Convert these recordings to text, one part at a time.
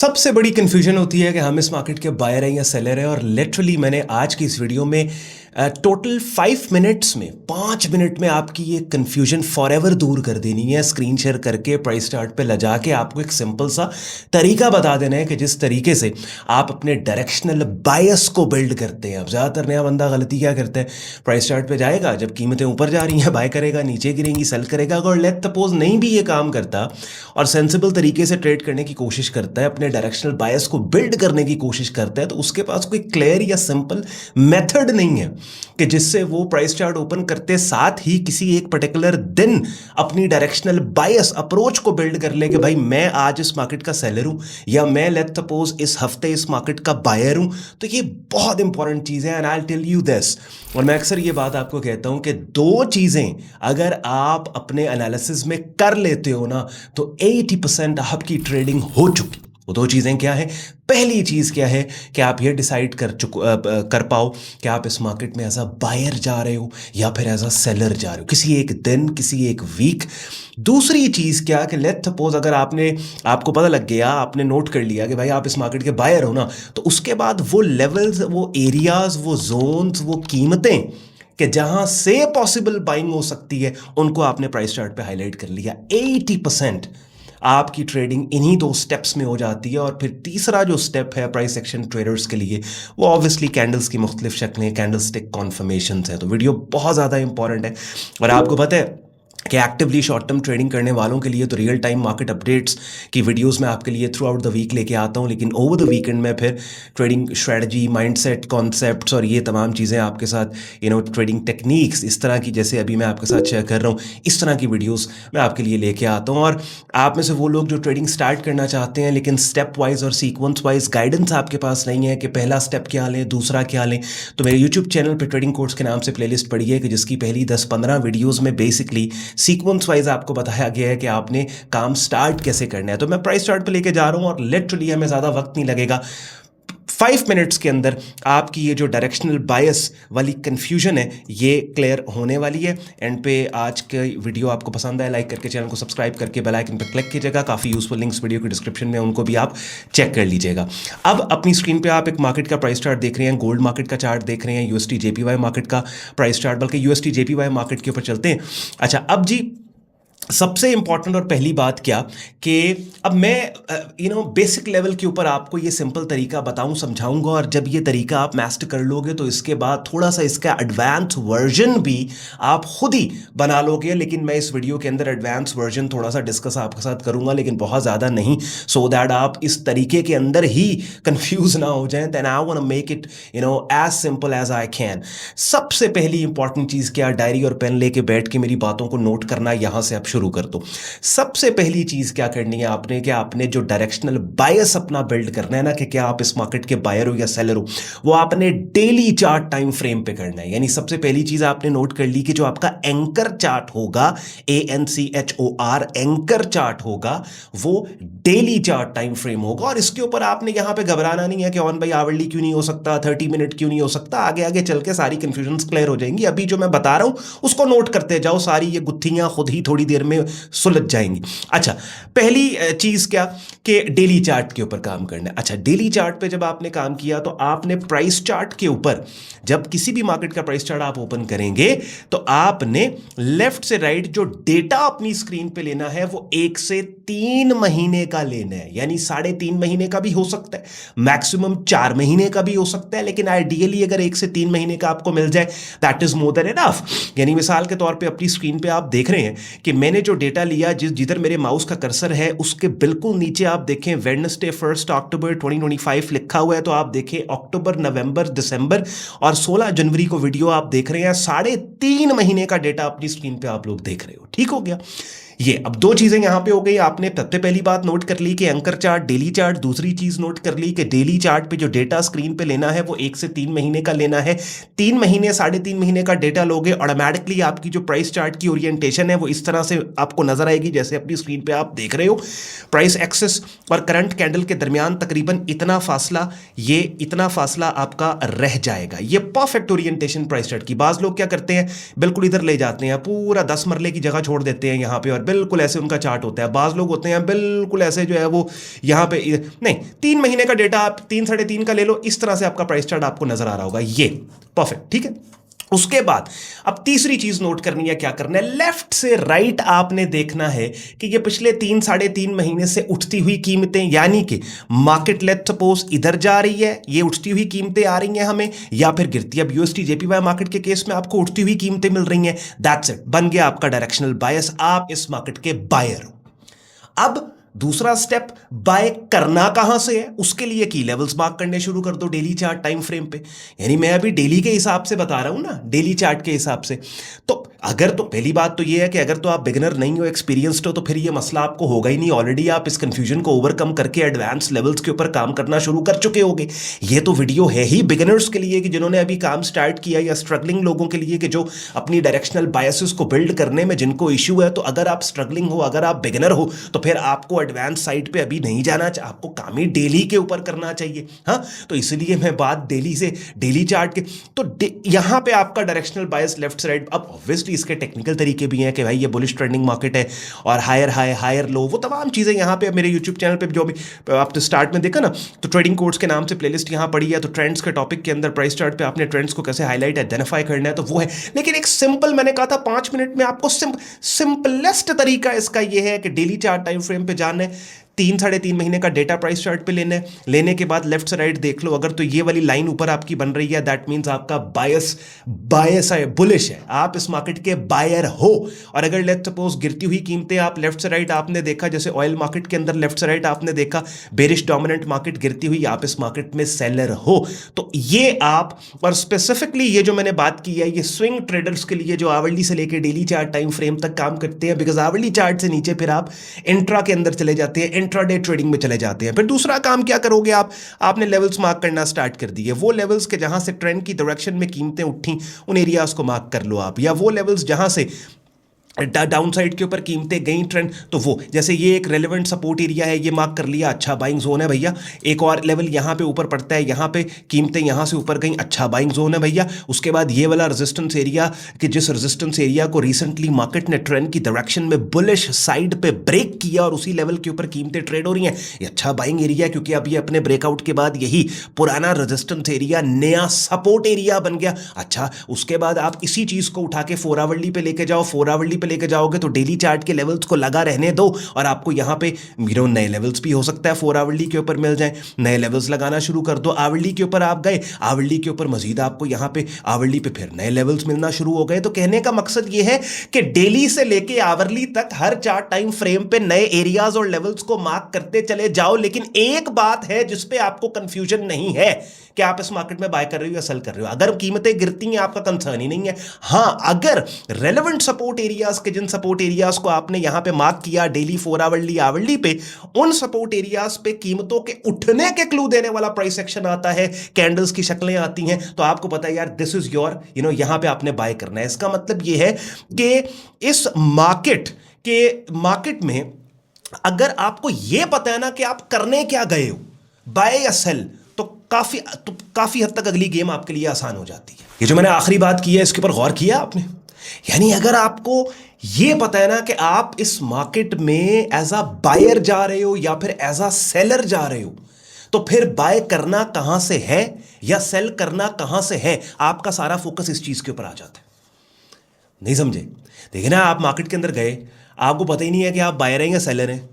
सबसे बड़ी कन्फ्यूजन होती है कि हम इस मार्केट के बायर हैं या सेलर हैं। और लिटरली मैंने आज की इस वीडियो में टोटल 5 मिनट्स में 5 मिनट में आपकी ये कन्फ्यूजन फॉरएवर दूर कर देनी है। स्क्रीन शेयर करके प्राइस चार्ट पे लगा के आपको एक सिंपल सा तरीका बता देना है कि जिस तरीके से आप अपने डायरेक्शनल बायस को बिल्ड करते हैं। अब ज़्यादातर नया बंदा गलती क्या करता है, प्राइस चार्ट पे जाएगा, जब कीमतें ऊपर जा रही हैं बाय करेगा, नीचे गिरेंगी सेल करेगा। अगर लेट सपोज नहीं भी ये काम करता और सेंसिबल तरीके से ट्रेड करने की कोशिश करता है, अपने डायरेक्शनल बायस को बिल्ड करने की कोशिश करता है, तो उसके पास कोई क्लियर या सिंपल मेथड नहीं है कि जिससे वो प्राइस चार्ट ओपन करते साथ ही किसी एक पर्टिकुलर दिन अपनी डायरेक्शनल बायस अप्रोच को बिल्ड कर ले कि भाई मैं आज इस मार्केट का सेलर हूं या मैं लेट सपोज इस हफ्ते इस मार्केट का बायर हूं। तो ये बहुत इंपॉर्टेंट चीज़ है and I will tell you this. और मैं अक्सर ये बात आपको कहता हूं कि दो चीज़ें अगर आप अपने एनालिसिस में कर लेते हो ना, तो 80% आपकी ट्रेडिंग हो चुकी। वो दो चीज़ें क्या है? पहली चीज़ क्या है कि आप ये डिसाइड कर पाओ कि आप इस मार्केट में एज अ बायर जा रहे हो या फिर एज अ सेलर जा रहे हो, किसी एक दिन, किसी एक वीक। दूसरी चीज़ क्या कि लेट सपोज अगर आपको पता लग गया, आपने नोट कर लिया कि भाई आप इस मार्केट के बायर हो ना, तो उसके बाद वो लेवल्स, वो एरियाज, वो जोन्स, वो कीमतें कि जहां से पॉसिबल बाइंग हो सकती है, उनको आपने प्राइस चार्ट पे हाईलाइट कर लिया। 80% आपकी ट्रेडिंग इन्हीं दो स्टेप्स में हो जाती है। और फिर तीसरा जो स्टेप है प्राइस एक्शन ट्रेडर्स के लिए, वो ऑब्वियसली कैंडल्स की मुख्तलिफ शक्लें, कैंडल स्टिक कॉन्फर्मेशंस हैं। तो वीडियो बहुत ज़्यादा इंपॉर्टेंट है। और आपको पता है कि एक्टिवली शॉर्ट टर्म ट्रेडिंग करने वालों के लिए तो रियल टाइम मार्केट अपडेट्स की वीडियोस मैं आपके लिए थ्रू आउट द वीक लेके आता हूं, लेकिन ओवर द वीकेंड में फिर ट्रेडिंग स्ट्रेटजी, माइंडसेट, कॉन्सेप्ट्स और ये तमाम चीज़ें आपके साथ ट्रेडिंग टेक्निक्स, इस तरह की जैसे अभी मैं आपके साथ शेयर कर रहा हूँ, इस तरह की वीडियोज़ मैं आपके लिए लेके आता हूँ। और आप में से वो लोग जो ट्रेडिंग स्टार्ट करना चाहते हैं लेकिन स्टेप वाइज और सीक्वेंस वाइज गाइडेंस आपके पास नहीं है कि पहला स्टेप क्या लें, दूसरा क्या लें, तो मेरे यूट्यूब चैनल पर ट्रेडिंग कोर्स के नाम से प्लेलिस्ट पड़ी है कि जिसकी पहली 10-15 वीडियोज़ में बेसिकली सीक्वेंस वाइज आपको बताया गया है कि आपने काम स्टार्ट कैसे करना है। तो मैं प्राइस चार्ट पे लेके जा रहा हूं और लिटरली हमें ज़्यादा वक्त नहीं लगेगा। 5 मिनट्स के अंदर आपकी ये जो डायरेक्शनल बायस वाली कंफ्यूजन है ये क्लियर होने वाली है। एंड पे आज के वीडियो आपको पसंद आए, लाइक करके चैनल को सब्सक्राइब करके बेल आइकन पर क्लिक कीजिएगा। काफ़ी यूजफुल लिंक्स वीडियो के डिस्क्रिप्शन में, उनको भी आप चेक कर लीजिएगा। अब अपनी स्क्रीन पे आप एक मार्केट का प्राइस चार्ट देख रहे हैं, गोल्ड मार्केट का चार्ट देख रहे हैं, यूएसटी जेपीवाई मार्केट का प्राइस चार्ट, बल्कि यूएसटी जेपीवाई मार्केट के ऊपर चलते हैं। अच्छा, अब जी सबसे इंपॉर्टेंट और पहली बात क्या कि अब मैं बेसिक लेवल के ऊपर आपको ये सिंपल तरीका बताऊं, समझाऊंगा। और जब ये तरीका आप मास्टर कर लोगे तो इसके बाद थोड़ा सा इसका एडवांस वर्जन भी आप खुद ही बना लोगे। लेकिन मैं इस वीडियो के अंदर एडवांस वर्जन थोड़ा सा डिस्कस आपके साथ करूंगा, लेकिन बहुत ज़्यादा नहीं, सो दैट आप इस तरीके के अंदर ही कंफ्यूज ना हो जाएं। Then I want to make it as simple as I can. सबसे पहली इंपॉर्टेंट चीज़ क्या, डायरी और पेन लेके बैठ के मेरी बातों को नोट करना, यहां से आप शुरू कर दो। सबसे पहली चीज क्या करनी है आपने, कि आपने जो डायरेक्शनल बायस अपना बिल्ड करना है ना, कि क्या आप इस मार्केट के बायर हो या सेलर हो, वो आपने डेली चार्ट टाइम फ्रेम पे करना है। यानी सबसे पहली चीज आपने नोट कर ली कि जो आपका एंकर चार्ट होगा, ANCHOR एंकर चार्ट होगा, वो डेली चार्ट टाइम फ्रेम होगा। और इसके ऊपर आपने यहां पे घबराना नहीं है कि ऑन भाई आवरली क्यों नहीं हो सकता, 30 मिनट क्यों नहीं हो सकता। आगे आगे चल के सारी कंफ्यूजन क्लियर हो जाएंगी। अभी जो मैं बता रहा हूं उसको नोट करते जाओ, सारी ये गुत्थियां खुद ही थोड़ी देर में सुलझ जाएंगी। अच्छा, पहली चीज क्या कि डेली चार्ट के ऊपर काम करना है। अच्छा, डेली चार्ट पे जब आपने काम किया तो आपने प्राइस चार्ट के ऊपर, जब किसी भी मार्केट का प्राइस चार्ट आप ओपन करेंगे तो आपने लेफ्ट से राइट जो डेटा अपनी स्क्रीन पे लेना है वो 1 से 3 महीने का लेना है। यानी 3.5 महीने का भी हो सकता है, मैक्सिमम 4 महीने का भी हो सकता है, लेकिन आइडियली अगर 1 से 3 महीने का आपको मिल जाए that is more than enough. यानी मिसाल के तौर पे अपनी स्क्रीन पे आप देख रहे हैं कि मैंने जो डेटा लिया, जिधर मेरे माउस का कर्सर है उसके बिल्कुल नीचे आप देखें वेडनेसडे 1 अक्टूबर 2025 लिखा हुआ है। तो आप देखें अक्टूबर, नवंबर, दिसंबर और 16 जनवरी को वीडियो आप देख रहे हैं। 3.5 महीने का डेटा अपनी स्क्रीन पे आप लोग देख रहे हो। ठीक हो गया ये। अब दो चीजें यहां पे हो गई। आपने सबसे पहली बात नोट कर ली कि एंकर चार्ट, डेली चार्ट। दूसरी चीज नोट कर ली कि डेली चार्ट पे जो डेटा स्क्रीन पे लेना है वो 1 से 3 महीने का लेना है। 3 महीने, 3.5 महीने का डेटा लोगे, ऑटोमेटिकली आपकी जो प्राइस चार्ट की ओरिएंटेशन है वो इस तरह से आपको नजर आएगी जैसे अपनी स्क्रीन पे आप देख रहे हो। प्राइस एक्सेस और करंट कैंडल के दरमियान तकरीबन इतना फासला आपका रह जाएगा। ये परफेक्ट ओरिएंटेशन प्राइस चार्ट की। बाज लोग क्या करते हैं, बिल्कुल इधर ले जाते हैं, पूरा 10 मरले की जगह छोड़ देते हैं यहां पे और बिल्कुल ऐसे उनका चार्ट होता है, बाज लोग होते हैं बिल्कुल ऐसे जो है वो यहाँ पे नहीं, 3 महीने का डेटा आप 3 साढ़े 3 का ले लो, इस तरह से आपका प्राइस चार्ट आपको नजर आ रहा होगा, ये परफेक्ट, ठीक है। उसके बाद अब तीसरी चीज नोट करनी है, क्या करना है, लेफ्ट से राइट आपने देखना है कि ये पिछले 3 साढ़े 3 महीने से उठती हुई कीमतें, यानी कि मार्केट लेट सपोज इधर जा रही है, ये उठती हुई कीमतें आ रही हैं हमें, या फिर गिरती, अब यूएसटी जेपीवाई मार्केट के केस में आपको उठती हुई कीमतें मिल रही हैं, दैट्स इट, बन गया आपका डायरेक्शनल बायस, आप इस मार्केट के बायर हो। अब दूसरा स्टेप, बाय करना कहां से है, उसके लिए की लेवल्स मार्क करने शुरू कर दो डेली चार्ट टाइम फ्रेम पे, यानी मैं अभी डेली के हिसाब से बता रहा हूं ना, डेली चार्ट के हिसाब से। तो अगर, तो पहली बात तो ये है कि अगर तो आप बिगिनर नहीं हो, एक्सपीरियंस्ड हो, तो फिर ये मसला आपको होगा ही नहीं, ऑलरेडी आप इस कंफ्यूजन को ओवरकम करके एडवांस लेवल्स के ऊपर काम करना शुरू कर चुके होगे। ये तो वीडियो है ही बिगिनर्स के लिए कि जिन्होंने अभी काम स्टार्ट किया, या स्ट्रगलिंग लोगों के लिए कि जो अपनी डायरेक्शनल बायसेस को बिल्ड करने में जिनको इश्यू है। तो अगर आप स्ट्रगलिंग हो, अगर आप बिगिनर हो, तो फिर आपको एडवांस साइड पे अभी नहीं जाना चाहिए, आपको काम ही डेली के ऊपर करना चाहिए। हाँ, तो इसलिए मैं बात डेली से, डेली चार्ट के, तो यहां पे आपका डायरेक्शनल बायस लेफ्ट से राइट। अब ऑब्वियसली इसके टेक्निकल तरीके भी हैं कि भाई ये बुलिश ट्रेंडिंग मार्केट है और हायर हाई हायर लो, वो तमाम चीजें यहां पे मेरे यूट्यूब चैनल पे जो भी आपने स्टार्ट में देखा ना, तो ट्रेडिंग कोड्स के नाम से प्लेलिस्ट यहां पड़ी है, तो ट्रेंड्स के टॉपिक के अंदर प्राइस चार्ट पे आपने ट्रेंड्स को कैसे हाईलाइट आइडेंटिफाई करना है, तो वो है। लेकिन एक सिंपल, मैंने कहा था 5 मिनट में आपको सिंपलेस्ट तरीका इसका ये है कि डेली चार्ट टाइम फ्रेम पे जाना है, 3 साढ़े 3 महीने का डेटा प्राइस चार्ट पे लेना है, लेने के बाद लेफ्ट से राइट देख लो, अगर तो ये वाली लाइन ऊपर आपकी बन रही है, दैट मींस आपका बायस है, बुलिश है, आप इस मार्केट के बायर हो। और अगर लेट्स सपोज गिरती हुई कीमतें आप लेफ्ट से राइट आपने देखा, जैसे ऑयल मार्केट के अंदर लेफ्ट से राइट आपने देखा बेरिश डोमिनेंट मार्केट गिरती हुई, आप इस मार्केट में सेलर हो, तो ये आप, और स्पेसिफिकली ये जो मैंने बात की है, ये स्विंग ट्रेडर्स के लिए जो आवरली से लेकर डेली चार्ट टाइम फ्रेम तक काम करते हैं, बिकॉज आवरली चार्ट से नीचे फिर आप इंट्रा के अंदर चले जाते हैं, इंट्राडे ट्रेडिंग में चले जाते हैं। फिर दूसरा काम क्या करोगे आप, आपने लेवल्स मार्क करना स्टार्ट कर दिए, वो लेवल्स के जहां से ट्रेंड की डायरेक्शन में कीमतें उठी, उन एरियाज को मार्क कर लो आप, या वो लेवल्स जहां से डाउन साइड के ऊपर कीमतें गई ट्रेंड, तो वो, जैसे ये एक रेलेवेंट सपोर्ट एरिया है, ये मार्क कर लिया, अच्छा बाइंग जोन है भैया। एक और लेवल यहाँ पे ऊपर पड़ता है, यहाँ पे कीमतें यहाँ से ऊपर गई, अच्छा बाइंग जोन है भैया। उसके बाद ये वाला रेजिस्टेंस एरिया, कि जिस रेजिस्टेंस एरिया को रिसेंटली मार्केट ने ट्रेंड की डायरेक्शन में बुलिश साइड पे ब्रेक किया और उसी लेवल के ऊपर कीमतें ट्रेड हो रही हैं, ये अच्छा बाइंग एरिया, क्योंकि अब ये अपने ब्रेकआउट के बाद यही पुराना रेजिस्टेंस एरिया नया सपोर्ट एरिया बन गया। अच्छा, उसके बाद आप इसी चीज को उठा के 4 आवरली पे लेके जाओ, 4 आवरली पे लेके जाओगे तो डेली चार्ट के लेवल्स को लगा रहने दो, और आपको यहां पे नए लेवल्स भी हो सकता है 4 आवरली के ऊपर मिल जाएं, नए लेवल्स लगाना शुरू कर दो। आवरली के ऊपर आप गए, आवरली के ऊपर मजीद आपको यहां पे आवरली पे फिर नए लेवल्स मिलना शुरू हो गए। तो कहने का मकसद ये है कि डेली से लेके आवरली तक हर चार्ट टाइम फ्रेम पे नए एरियाज और लेवल्स को मार्क करते चले जाओ। लेकिन एक बात है जिसपे आपको कंफ्यूजन नहीं है कि आप इस मार्केट में बाय कर रहे हो या सेल कर रहे हो। अगर कीमतें गिरती हैं आपका कंसर्न ही नहीं है। हां, अगर रेलेवेंट सपोर्ट एरियाज के, जिन सपोर्ट एरियाज को आपने यहां पे मार्क किया डेली 4 आवरली आवरली पे, उन सपोर्ट एरियाज पे कीमतों के उठने के क्लू देने वाला प्राइस एक्शन आता है, कैंडल्स की शक्लें आती हैं, तो आपको पता है यार दिस इज योर, यहां पे आपने बाय करना है। इसका मतलब यह है कि इस मार्केट में अगर आपको यह पता है ना कि आप करने क्या गए हो, बाय या सेल, तो काफी हद तक अगली गेम आपके लिए आसान हो जाती है। ये जो मैंने आखिरी बात की है, इसके ऊपर गौर किया आपने? यानी अगर आपको यह पता है ना कि आप इस मार्केट में एज अ बायर जा रहे हो या फिर एज अ सेलर जा रहे हो, तो फिर बाय करना कहां से है या सेल करना कहां से है, आपका सारा फोकस इस चीज के ऊपर आ जाता है। नहीं समझे? देखिए ना, आप मार्केट के अंदर गए, आपको पता ही नहीं है कि आप बायर हैं या सेलर हैं,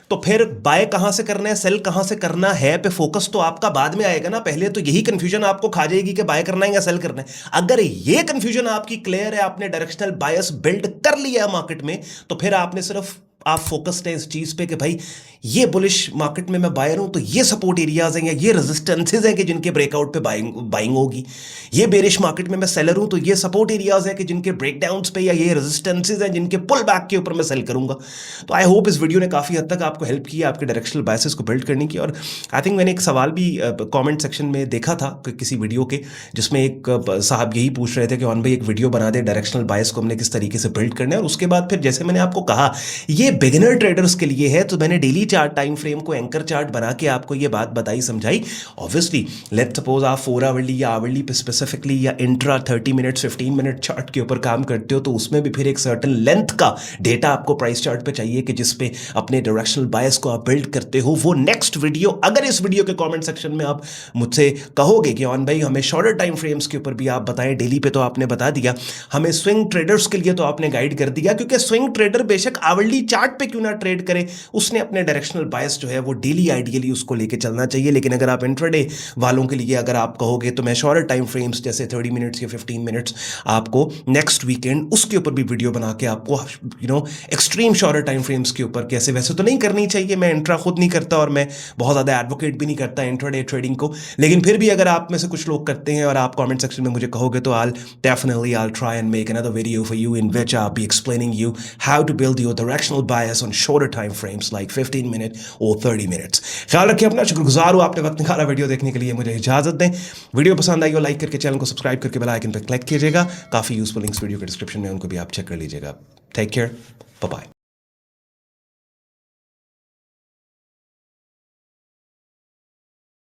तो फिर बाय कहां से करना है, सेल कहां से करना है पे फोकस तो आपका बाद में आएगा ना। पहले तो यही कंफ्यूजन आपको खा जाएगी कि बाय करना है या सेल करना है। अगर ये कंफ्यूजन आपकी क्लियर है, आपने डायरेक्शनल बायस बिल्ड कर लिया है मार्केट में, तो फिर आपने सिर्फ आप फोकस्ड हैं इस चीज पे कि भाई ये बुलिश मार्केट में मैं बायर हूं, तो ये सपोर्ट एरियाज हैं या ये रेजिस्टेंसेज हैं कि जिनके ब्रेकआउट पे बाइंग होगी। ये बेरिश मार्केट में मैं सेलर हूं, तो ये सपोर्ट एरियाज हैं कि जिनके ब्रेकडाउन्स पे या ये रेजिस्टेंसेज हैं जिनके पुल बैक के ऊपर मैं सेल करूंगा। तो आई होप इस वीडियो ने काफी हद तक आपको हेल्प की आपके डायरेक्शनल बायसेस को बिल्ड करने की। और आई थिंक मैंने एक सवाल भी कॉमेंट सेक्शन में देखा था किसी वीडियो के, जिसमें एक साहब यही पूछ रहे थे कि भाई एक वीडियो बना दे डायरेक्शनल बायस को हमने किस तरीके से बिल्ड करना है। और उसके बाद फिर जैसे मैंने आपको कहा, ये बिगिनर ट्रेडर्स के लिए है, तो मैंने डेली चार्ट टाइम फ्रेम को एंकर चार्ट बना के आपको ये बात बताई समझाई। ऑब्वियसली लेट्स सपोज आप 4 आवरली या आवरली पे स्पेसिफिकली या इंट्रा 30 मिनट्स 15 मिनट चार्ट के ऊपर काम करते हो, तो उसमें भी फिर एक सर्टन लेंथ का डेटा आपको प्राइस चार्ट पे चाहिए कि जिस पे अपने डायरेक्शनल बायस को आप बिल्ड करते हो। वो नेक्स्ट वीडियो, अगर इस वीडियो के कमेंट सेक्शन में आप मुझसे कहोगे कि ऑन भाई हमें शॉर्टर टाइम फ्रेम्स के ऊपर भी आप बताएं, डेली पे तो आपने बता दिया, हमें स्विंग ट्रेडर्स के लिए तो आपने गाइड कर दिया, क्योंकि स्विंग ट्रेडर बेशक आवरली चार्ट पे क्यों ना ट्रेड करे, उसने अपने डायरेक्शनल बायस जो है वो डेली आइडियली उसको लेके चलना चाहिए। लेकिन अगर आप इंट्राडे वालों के लिए अगर आप कहोगे तो मैं शॉर्टर टाइम फ्रेम्स जैसे 30 मिनट्स या 15 मिनट्स आपको नेक्स्ट वीकेंड उसके ऊपर भी वीडियो बना के आपको एक्सट्रीम शॉर्टर टाइम फ्रेम्स के ऊपर कैसे, वैसे तो नहीं करनी चाहिए, मैं इंट्रा खुद नहीं करता और मैं बहुत ज़्यादा एडवोकेट भी नहीं करता इंट्राडे ट्रेडिंग को, लेकिन फिर भी अगर आप में से कुछ लोग करते हैं और आप कमेंट सेक्शन में मुझे कहोगे तो I'll try and make another video for you in which I'll be explaining you how to build your directional bias on shorter time frames like 15 minutes or 30 minutes. ख्याल रखिए अपना, शुक्रगुजार हूँ आपने वक्त निकाला वीडियो देखने के लिए, मुझे इजाजत दें। वीडियो पसंद आई हो लाइक करके चैनल को सब्सक्राइब करके बेल आइकन पर क्लिक कीजिएगा। काफ़ी यूजफुल लिंक्स वीडियो के डिस्क्रिप्शन में, उनको भी आप चेक कर लीजिएगा। Take care, bye bye.